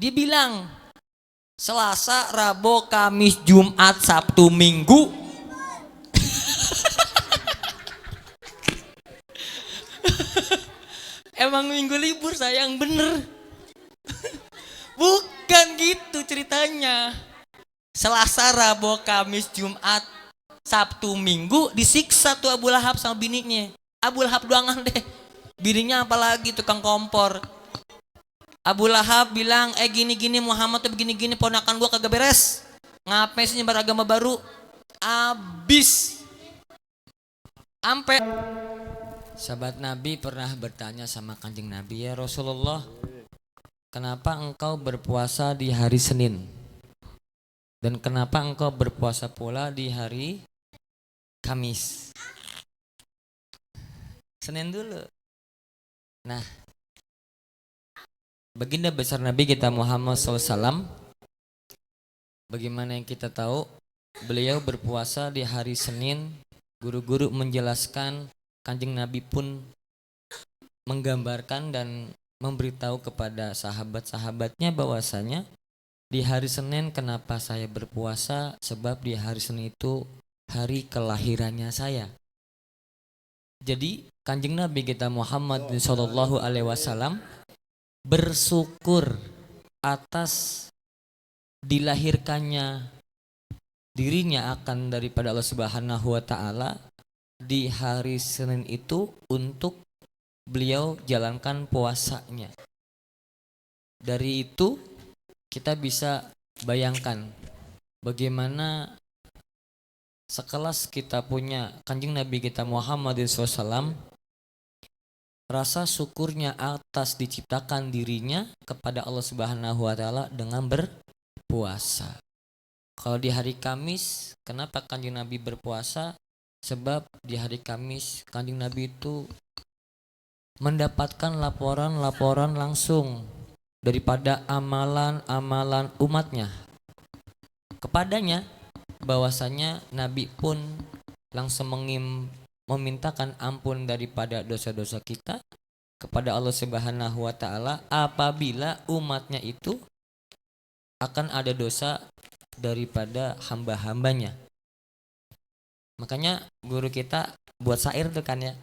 Dia bilang Selasa, Rabu, Kamis, Jumat, Sabtu, Minggu. Emang minggu libur sayang bener. Bukan gitu ceritanya. Selasa, Rabu, Kamis, Jumat, Sabtu, Minggu disiksa tuh Abu Lahab sama bininya. Abu Lahab doangan deh. Bininya apalagi tukang kompor. Abu Lahab bilang, gini-gini Muhammad tuh begini-gini, ponakan gua kagak beres. Ngapain sih nyebar agama baru? Abis. Ampe sahabat Nabi pernah bertanya sama Kanjeng Nabi, ya Rasulullah, kenapa engkau berpuasa di hari Senin? Dan kenapa engkau berpuasa pula di hari Kamis? Senin dulu. Nah, baginda besar Nabi kita Muhammad SAW, bagaimana yang kita tahu, beliau berpuasa di hari Senin. Guru-guru menjelaskan, Kanjeng Nabi pun menggambarkan dan memberitahu kepada sahabat-sahabatnya bahwasanya di hari Senin kenapa saya berpuasa, sebab di hari Senin itu hari kelahirannya saya. Jadi Kanjeng Nabi kita Muhammad sallallahu alaihi wasallam bersyukur atas dilahirkannya dirinya akan daripada Allah Subhanahu wa taala di hari Senin itu untuk beliau jalankan puasanya. Dari itu kita bisa bayangkan bagaimana sekelas kita punya Kanjeng Nabi kita Muhammad SAW, rasa syukurnya atas diciptakan dirinya kepada Allah Subhanahu wa taala dengan berpuasa. Kalau di hari Kamis, kenapa Kanjeng Nabi berpuasa? Sebab di hari Kamis Kanjeng Nabi itu mendapatkan laporan-laporan langsung daripada amalan-amalan umatnya kepadanya, bahwasanya Nabi pun langsung memintakan ampun daripada dosa-dosa kita kepada Allah Subhanahu wa taala apabila umatnya itu akan ada dosa daripada hamba-hambanya. Makanya guru kita buat syair tuh kan ya,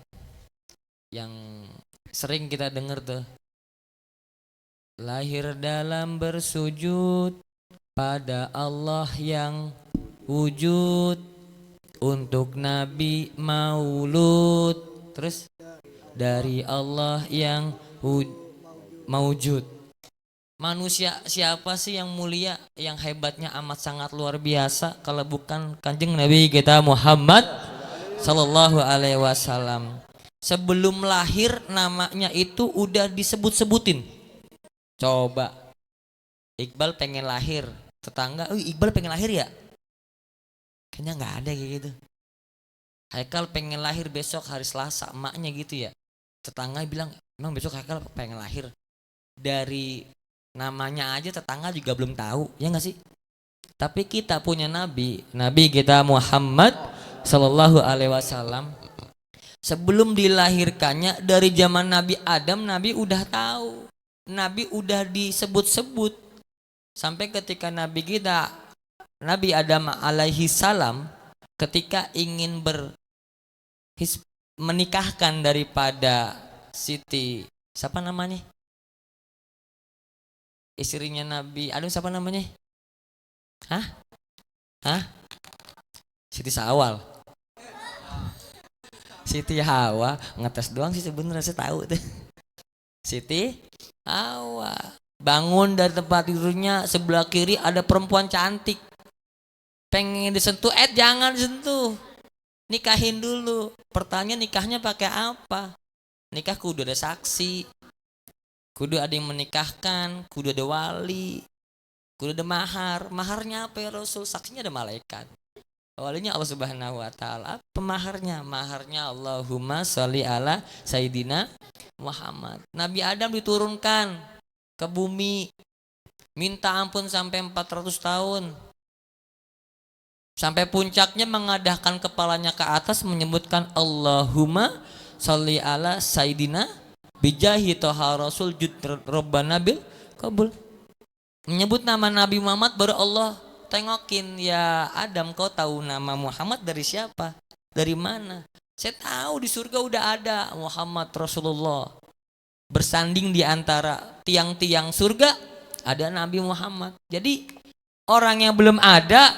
yang sering kita dengar tuh, lahir dalam bersujud pada Allah yang wujud, untuk Nabi maulud, terus dari Allah yang maujud. Manusia siapa sih yang mulia, yang hebatnya amat sangat luar biasa kalau bukan Kanjeng Nabi kita Muhammad sallallahu alaihi wasallam. Sebelum lahir namanya itu udah disebut-sebutin. Coba Iqbal pengen lahir, tetangga, Iqbal pengen lahir ya? Kayaknya nggak ada kayak gitu. Haikal pengen lahir besok hari Selasa, emaknya gitu ya. Tetangga bilang, emang besok Haikal pengen lahir. Dari namanya aja tetangga juga belum tahu, ya nggak sih? Tapi kita punya Nabi kita Muhammad sallallahu alaihi wasallam. Sebelum dilahirkannya, dari zaman Nabi Adam, Nabi udah tahu. Nabi udah disebut-sebut. Sampai ketika Nabi kita, Nabi Adam alaihi salam, ketika ingin menikahkan daripada Siti, siapa namanya? Istrinya Nabi Adam, siapa namanya? Hah? Siti Sawal. Siti Hawa, ngetes doang sih sebenarnya, saya tahu tuh. Siti Hawa bangun dari tempat tidurnya, sebelah kiri ada perempuan cantik, pengen disentuh, jangan disentuh, nikahin dulu. Pertanyaan, nikahnya pakai apa? Nikah kudu ada saksi, kudu ada yang menikahkan, kudu ada wali, kudu ada mahar. Maharnya apa ya Rasul? Saksinya ada malaikat, walinya Allah Subhanahu wa taala. Pemaharnya, maharnya Allahumma sholli ala Sayyidina Muhammad. Nabi Adam diturunkan ke bumi, minta ampun sampai 400 tahun. Sampai puncaknya mengadahkan kepalanya ke atas, menyebutkan Allahumma sholli ala Sayyidina bijahi toha Rasul jud robbana bil kabul. Menyebut nama Nabi Muhammad baru Allah tengokin, ya Adam kau tahu nama Muhammad dari siapa? Dari mana? Saya tahu di surga udah ada Muhammad Rasulullah. Bersanding di antara tiang-tiang surga ada Nabi Muhammad. Jadi orang yang belum ada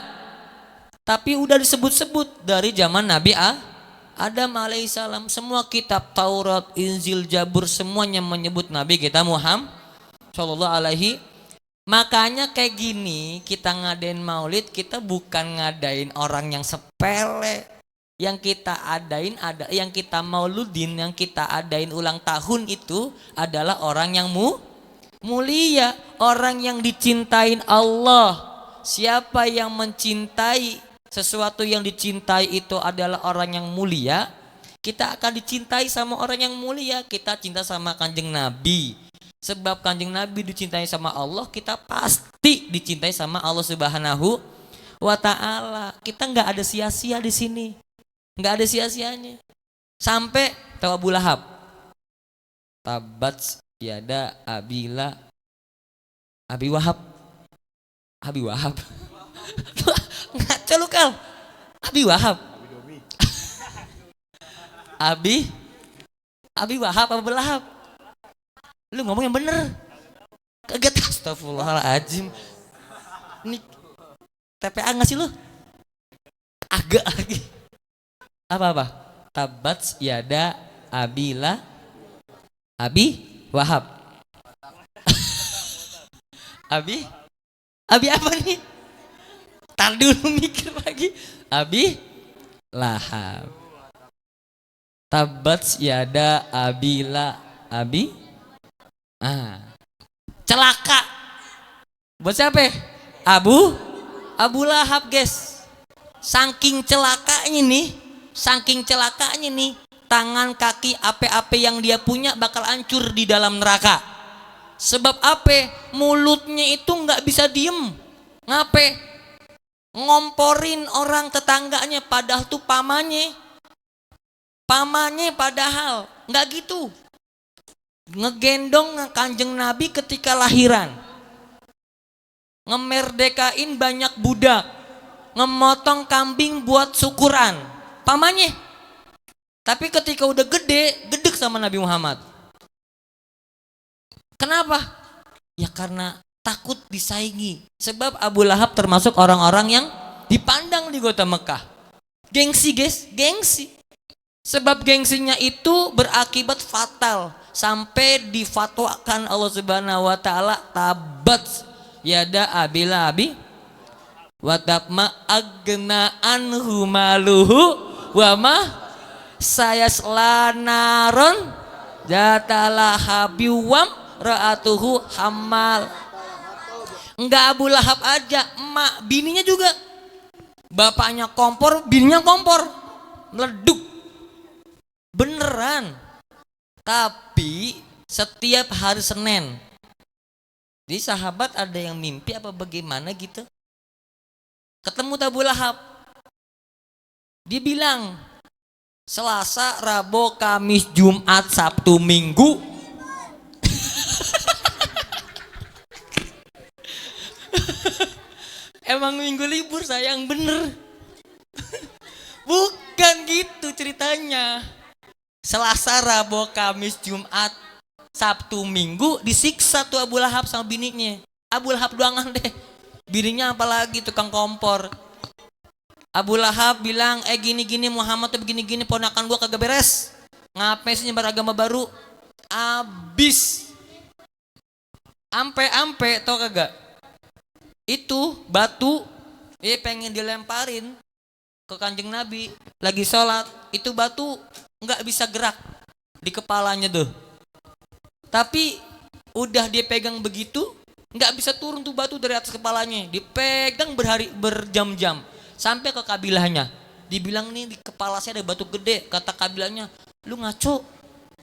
tapi udah disebut-sebut dari zaman Nabi Adam alaihissalam. Semua kitab Taurat, Injil, Zabur semuanya menyebut Nabi kita Muhammad sallallahu alaihi. Makanya kayak gini kita ngadain maulid, kita bukan ngadain orang yang sepele. Yang kita adain yang kita mauludin, yang kita adain ulang tahun itu adalah orang yang mulia, orang yang dicintain Allah. Siapa yang mencintai sesuatu yang dicintai itu adalah orang yang mulia, kita akan dicintai sama orang yang mulia. Kita cinta sama Kanjeng Nabi. Sebab Kanjeng Nabi dicintai sama Allah, kita pasti dicintai sama Allah Subhanahu wa Ta'ala. Kita nggak ada sia-sia di sini, nggak ada sia-sianya. Sampai tahu Abu Lahab, tabat yada abila Abi Wahab, Abi Wahab, ngaco lu kal, Abi Wahab, Abi Wahab, Abu Lahab. Lu ngomong yang bener. Kaget, astagfirullahaladzim. Ini TPA nggak sih lu? Agak lagi. Apa? Tabat yada abila Abi Wahab. Abi apa nih? Tar dulu mikir lagi. Abi Lahab. Tabat yada abila Abi. Celaka. Buat siapa? Abu Lahab, guys. Saking celakanya nih, tangan kaki ape-ape yang dia punya bakal hancur di dalam neraka. Sebab ape? Mulutnya itu nggak bisa diem. Ngape? Ngomporin orang tetangganya, padahal tuh pamannya padahal nggak gitu. Ngegendong Kanjeng Nabi ketika lahiran, ngemerdekain banyak budak, ngemotong kambing buat syukuran, pamannya. Tapi ketika udah gede, gedek sama Nabi Muhammad. Kenapa? Ya karena takut disaingi. Sebab Abu Lahab termasuk orang-orang yang dipandang di kota Mekah. Gengsi, guys, gengsi. Sebab gengsinya itu berakibat fatal. Sampai difatwakan Allah Subhanahu wa Ta'ala, tabat yada abila abi watabma agna anhu maluhu wa ma sayaslanaron jatala habiwam ra'atuhu hammal. Enggak Abu Lahab aja, emak bininya juga. Bapaknya kompor, bininya kompor, meleduk beneran. Tapi setiap hari Senin, di sahabat ada yang mimpi apa bagaimana gitu, ketemu Abu Lahab. Dia bilang Selasa, Rabu, Kamis, Jumat, Sabtu, Minggu. Emang minggu libur sayang, bener. Bukan gitu ceritanya. Selasa, Rabu, Kamis, Jumat, Sabtu, Minggu disiksa tuh Abu Lahab sama bininya. Abu Lahab doangan deh, bininya apalagi tukang kompor. Abu Lahab bilang, gini-gini Muhammad tuh begini-gini, ponakan gua kagak beres. Ngapain sih nyebar agama baru? Abis. Ampe tau kagak? Itu batu, pengen dilemparin ke Kanjeng Nabi lagi sholat. Itu batu nggak bisa gerak di kepalanya tuh. Tapi udah dia pegang begitu, nggak bisa turun tuh batu dari atas kepalanya. Dipegang berjam-jam sampai ke kabilahnya. Dibilang nih di kepala saya ada batu gede. Kata kabilahnya, lu ngaco.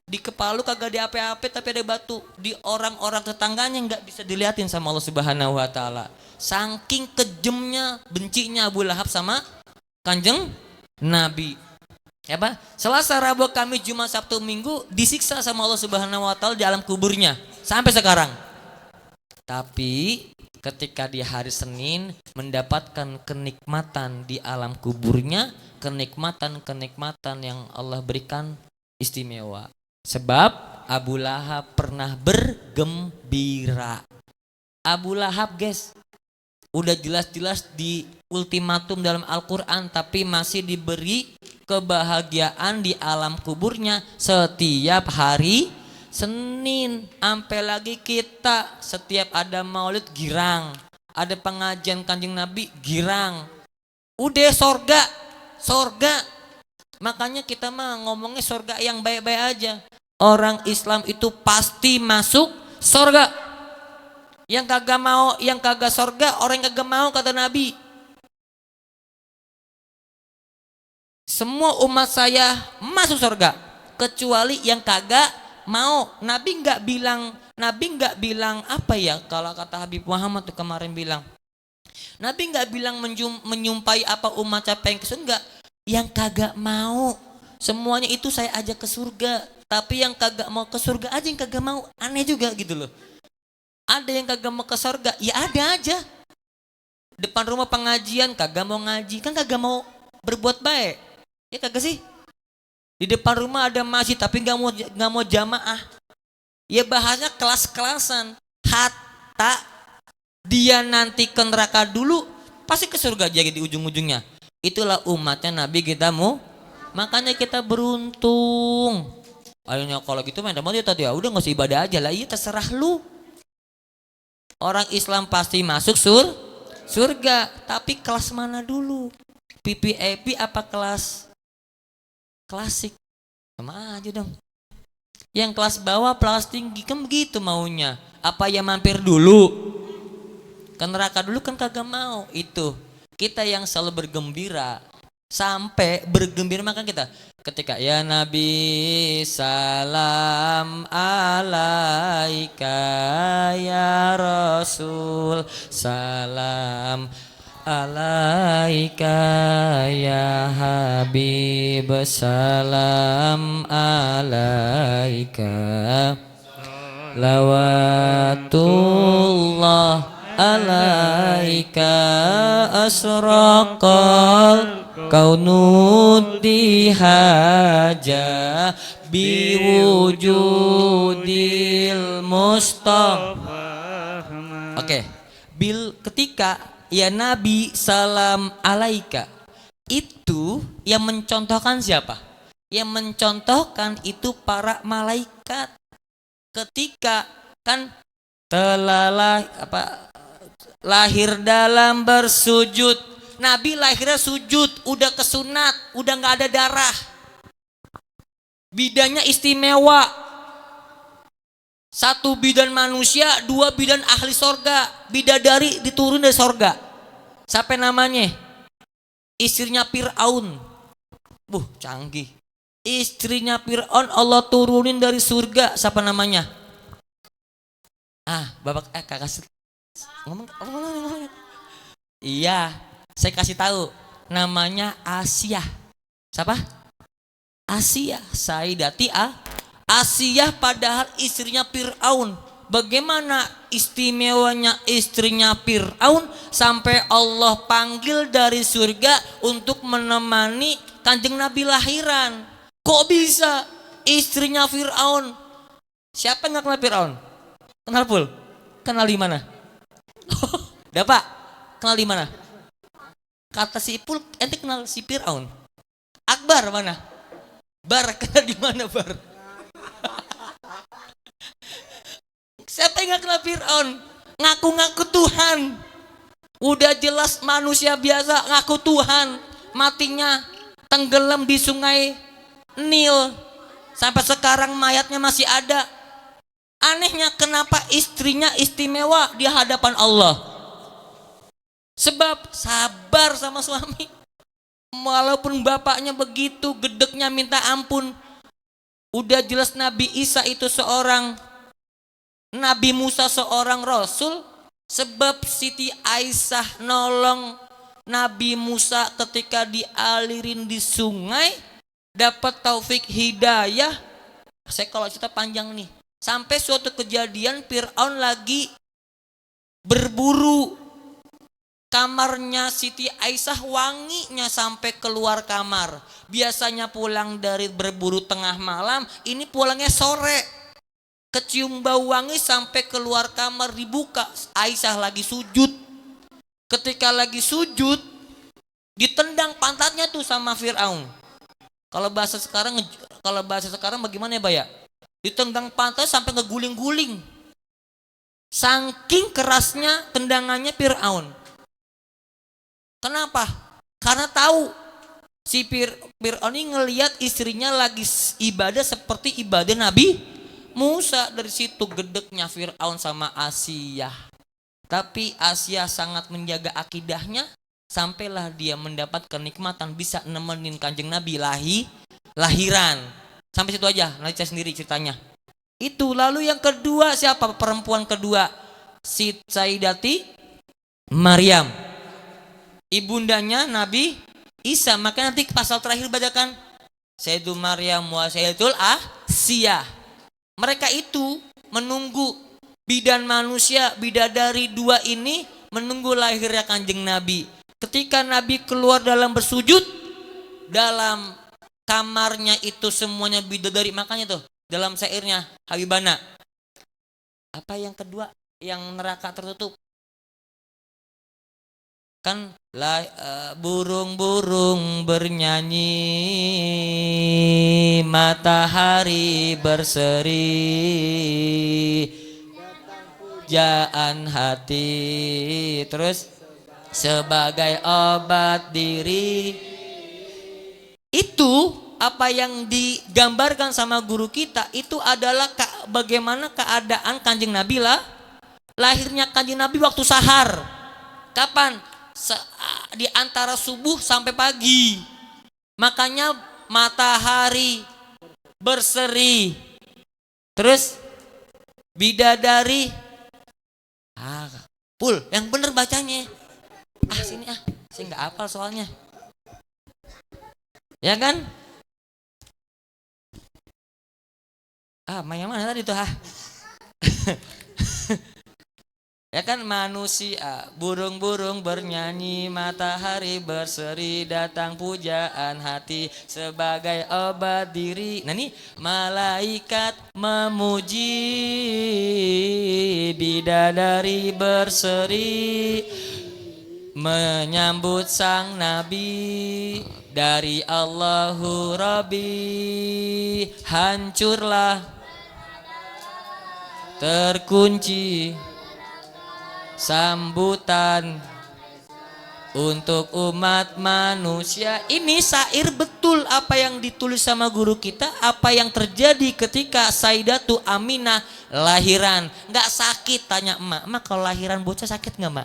Di kepala lu kagak ada ape-ape tapi ada batu. Di orang-orang tetangganya nggak bisa diliatin sama Allah Subhanahu wa Ta'ala. Saking kejemnya, bencinya Abu Lahab sama Kanjeng Nabi. Apa? Selasa, Rabu, Kamis, Jumat, Sabtu, Minggu disiksa sama Allah Subhanahu wa Ta'ala di alam kuburnya sampai sekarang. Tapi ketika di hari Senin mendapatkan kenikmatan di alam kuburnya, kenikmatan yang Allah berikan istimewa. Sebab Abu Lahab pernah bergembira. Abu Lahab guys, udah jelas-jelas di ultimatum dalam Al-Quran, tapi masih diberi kebahagiaan di alam kuburnya setiap hari Senin. Sampai lagi kita setiap ada maulid girang, ada pengajian Kanjeng Nabi girang. Udah sorga. Makanya kita mah ngomongnya sorga yang baik-baik aja. Orang Islam itu pasti masuk sorga. Yang kagak mau, yang kagak sorga, orang yang kagak mau kata Nabi. Semua umat saya masuk sorga kecuali yang kagak mau. Nabi nggak bilang apa ya, kalau kata Habib Muhammad tuh kemarin bilang, Nabi nggak bilang menyumpai apa umat siapa yang ke surga. Yang kagak mau, semuanya itu saya ajak ke surga. Tapi yang kagak mau ke surga aja yang kagak mau. Aneh juga gitu loh. Ada yang kagak mau ke surga, ya ada aja. Depan rumah pengajian kagak mau ngaji, kan kagak mau berbuat baik. Ya kagak sih? Di depan rumah ada masjid tapi nggak mau jamaah. Ya bahasanya kelas-kelasan. Hatta dia nanti ke neraka dulu, pasti ke surga aja di ujung-ujungnya. Itulah umatnya Nabi kita mau. Makanya kita beruntung. Akhirnya kalau gitu main mau tadi ya udah nggak usah ibadah aja lah. Iya terserah lu. Orang Islam pasti masuk surga, tapi kelas mana dulu? PPAP apa kelas klasik? Sama aja dong. Yang kelas bawah, kelas tinggi kan begitu maunya. Apa ya mampir dulu ke neraka dulu kan kagak mau. Itu kita yang selalu bergembira, sampai bergembira makan kita ketika ya Nabi salam alaika ya Rasul salam alaika ya Habib salam alaika lawatullah alaika asraqal kaunud dihaja biwujudil mustafa. Oke. Ketika ya Nabi salam alaika, itu yang mencontohkan siapa? Yang mencontohkan itu para malaikat. Ketika kan telah lahir dalam bersujud, Nabi lahirnya sujud, udah kesunat, udah nggak ada darah. Bidannya istimewa. Satu bidan manusia, dua bidan ahli sorga. Bidadari diturun dari sorga. Siapa namanya? Istrinya Fir'aun. Canggih. Istrinya Fir'aun Allah turunin dari surga. Siapa namanya? Kakak ngomong. Iya, saya kasih tahu. Namanya Asia. Siapa? Asia. Sayyidati Asia, padahal istrinya Fir'aun. Bagaimana istimewanya istrinya Fir'aun sampai Allah panggil dari surga untuk menemani Kanjeng Nabi lahiran. Kok bisa istrinya Fir'aun? Siapa yang gak kenal Fir'aun? Kenal Pul? Kenal di mana? Pak, kenal di mana? Kata si Pul, ente kenal si Fir'aun? Akbar mana? Bar, kenal di mana Bar? Siapa yang gak kenal Fir'aun? Ngaku-ngaku Tuhan. Udah jelas manusia biasa ngaku Tuhan. Matinya tenggelam di sungai Nil. Sampai sekarang mayatnya masih ada. Anehnya kenapa istrinya istimewa di hadapan Allah? Sebab sabar sama suami. Walaupun bapaknya begitu gedeknya minta ampun. Udah jelas Nabi Isa itu seorang Nabi Musa seorang Rasul. Sebab Siti Aisyah nolong Nabi Musa ketika dialirin di sungai. Dapat taufik hidayah. Saya kalau cerita panjang nih. Sampai suatu kejadian Fir'aun lagi berburu. Kamarnya Siti Aisyah wanginya sampai keluar kamar. Biasanya pulang dari berburu tengah malam, ini pulangnya sore. Kecium bau wangi sampai keluar kamar, dibuka. Aisyah lagi sujud. Ketika lagi sujud, ditendang pantatnya tuh sama Fir'aun. Kalau bahasa sekarang bagaimana ya, Baya? Ditendang pantat sampai ngeguling-guling. Saking kerasnya tendangannya Fir'aun. Kenapa? Karena tahu si Fir'aun ini ngelihat istrinya lagi ibadah seperti ibadah Nabi Musa. Dari situ gedeknya Fir'aun sama Asiyah. Tapi Asiyah sangat menjaga akidahnya, sampailah dia mendapat kenikmatan bisa nemenin Kanjeng Nabi lahiran. Sampai situ aja, nanti saya sendiri ceritanya. Itu. Lalu yang kedua siapa? Perempuan kedua, si Sayyidati Maryam, ibundanya Nabi Isa. Maka nanti pasal terakhir bacakan Sayyidu Maryam wa Sayyidatul Asiyah. Mereka itu menunggu bidan manusia, bidadari dua ini menunggu lahirnya Kanjeng Nabi. Ketika Nabi keluar dalam bersujud, dalam kamarnya itu semuanya bidadari. Makanya tuh dalam syairnya Habibana, apa yang kedua yang neraka tertutup? Kan burung-burung bernyanyi, matahari berseri, pujaan hati, terus sebagai obat diri. Itu apa yang digambarkan sama guru kita itu adalah bagaimana keadaan Kanjeng Nabi lahirnya Kanjeng Nabi waktu sahar. Kapan? Di antara subuh sampai pagi. Makanya matahari berseri, terus bidadari. Pul, yang bener bacanya. Sini saya nggak hafal soalnya. Ya kan? Yang mana tadi tuh Ya kan, manusia, burung-burung bernyanyi, matahari berseri, datang pujaan hati sebagai obat diri. Nah nih, malaikat memuji, bidadari berseri, menyambut sang Nabi dari Allahu Rabbi. Hancurlah, terkunci sambutan untuk umat manusia. Ini syair betul apa yang ditulis sama guru kita, apa yang terjadi ketika Sayyidatu Aminah lahiran. Nggak sakit, tanya emak kalau lahiran bocah sakit nggak mak?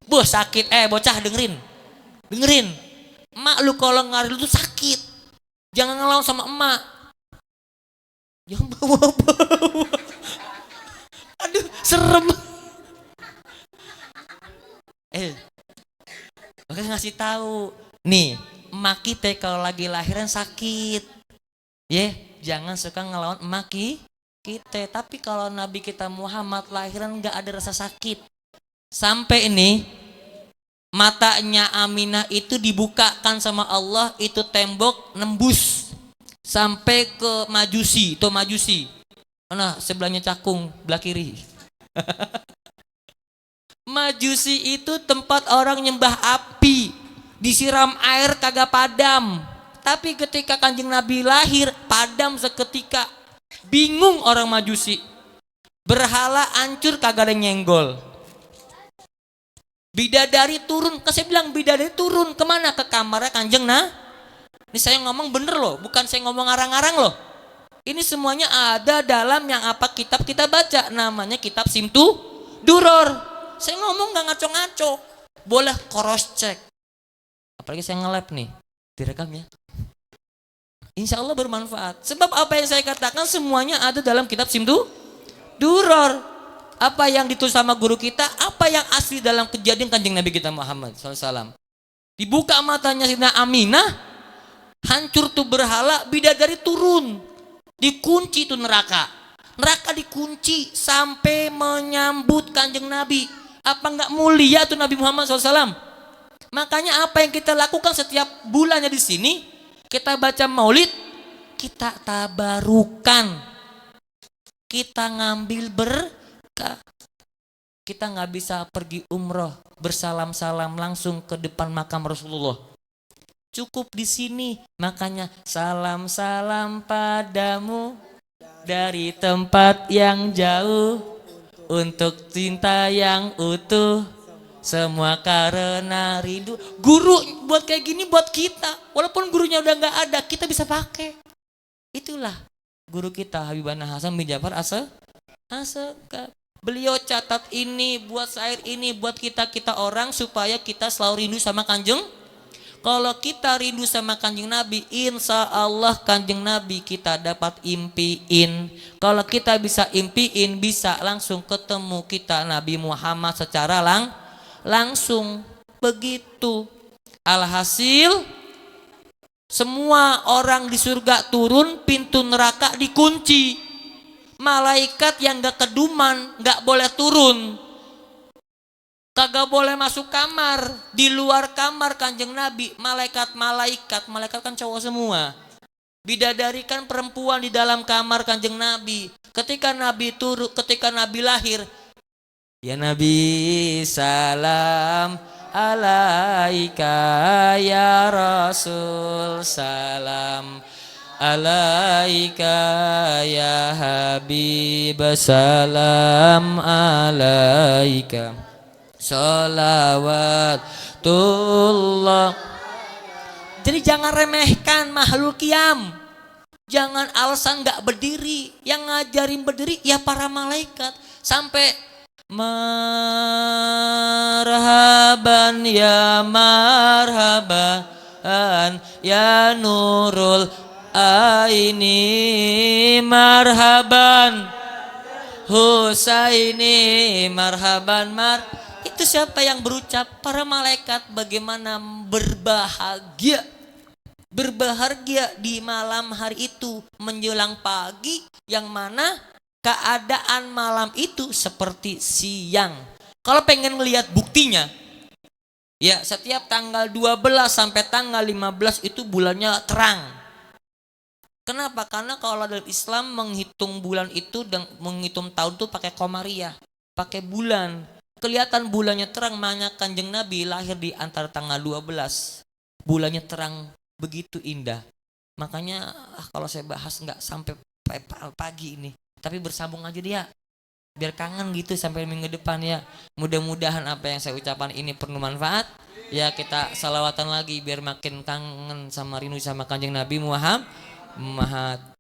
Sakit. Bocah dengerin. Emak lu kalau ngarir lu tuh sakit, jangan ngelawan sama emak, jangan bawa-bawa. Aduh serem. Makanya ngasih tahu nih, emak kita kalau lagi lahiran sakit, jangan suka ngelawan emak kita. Tapi kalau Nabi kita Muhammad lahiran nggak ada rasa sakit. Sampai ini matanya Aminah itu dibukakan sama Allah, itu tembok nembus sampai ke Majusi. Itu Majusi. Nah, sebelahnya Cakung, belah kiri. Majusi itu tempat orang nyembah api, disiram air kagak padam. Tapi ketika Kanjeng Nabi lahir, padam seketika. Bingung orang Majusi, berhala hancur kagak ada nyenggol. Bidadari turun, saya bilang bidadari turun kemana? Ke kamarnya Kanjeng Ini saya ngomong bener loh, bukan saya ngomong ngarang-ngarang loh. Ini semuanya ada dalam yang apa kitab kita baca, namanya kitab Simtu Duror. Saya ngomong gak ngaco-ngaco, boleh cross check. Apalagi saya nge-lab nih, direkam ya. Insya Allah bermanfaat. Sebab apa yang saya katakan semuanya ada dalam kitab Simtu Duror. Apa yang ditulis sama guru kita, apa yang asli dalam kejadian Kanjeng Nabi kita Muhammad SAW. Dibuka matanya Sayyidina Aminah, hancur tuh berhala, bidadari turun, dikunci tuh neraka. Neraka dikunci sampai menyambut Kanjeng Nabi. Apa nggak mulia tuh Nabi Muhammad SAW? Makanya apa yang kita lakukan setiap bulannya di sini, kita baca maulid, kita tabarukan, kita ngambil berkah. Kita nggak bisa pergi umroh bersalam-salam langsung ke depan makam Rasulullah. Cukup di sini. Makanya salam-salam padamu dari tempat yang jauh, untuk cinta yang utuh, semua karena rindu. Guru buat kayak gini buat kita. Walaupun gurunya udah nggak ada, kita bisa pakai. Itulah guru kita Habibana Hasan bin Ja'far As-Sakaf. Beliau catat ini, buat syair ini buat kita orang supaya kita selalu rindu sama Kanjeng. Kalau kita rindu sama Kanjeng Nabi, insya Allah Kanjeng Nabi kita dapat impiin. Kalau kita bisa impiin, bisa langsung ketemu kita Nabi Muhammad secara langsung. Begitu. Alhasil, semua orang di surga turun, pintu neraka dikunci. Malaikat yang gak keduman gak boleh turun, kagak boleh masuk kamar. Di luar kamar Kanjeng Nabi, malaikat kan cowok semua. Bidadari kan perempuan di dalam kamar Kanjeng Nabi. Ketika Nabi turun, ketika Nabi lahir, ya Nabi salam alaika ya Rasul, salam alaika ya Habib, salam alaika salawatullah. Jadi jangan remehkan makhluk qiyam. Jangan alasan gak berdiri. Yang ngajarin berdiri ya para malaikat. Sampai marhaban ya marhaban ya nurul aini, marhaban Husaini, marhaban itu siapa yang berucap? Para malaikat. Bagaimana berbahagia di malam hari itu menjelang pagi, yang mana keadaan malam itu seperti siang. Kalau pengen melihat buktinya, ya setiap tanggal 12 sampai tanggal 15 itu bulannya terang. Kenapa? Karena kalau dalam Islam menghitung bulan itu dan menghitung tahun itu pakai komariah, pakai bulan. Kelihatan bulannya terang, makanya Kanjeng Nabi lahir di antara tanggal 12. Bulannya terang begitu indah. Makanya kalau saya bahas nggak sampai pagi ini, tapi bersambung aja dia, biar kangen gitu sampai minggu depan ya. Mudah-mudahan apa yang saya ucapkan ini penuh manfaat. Ya kita salawatan lagi biar makin kangen sama rindu sama Kanjeng Nabi Muhammad.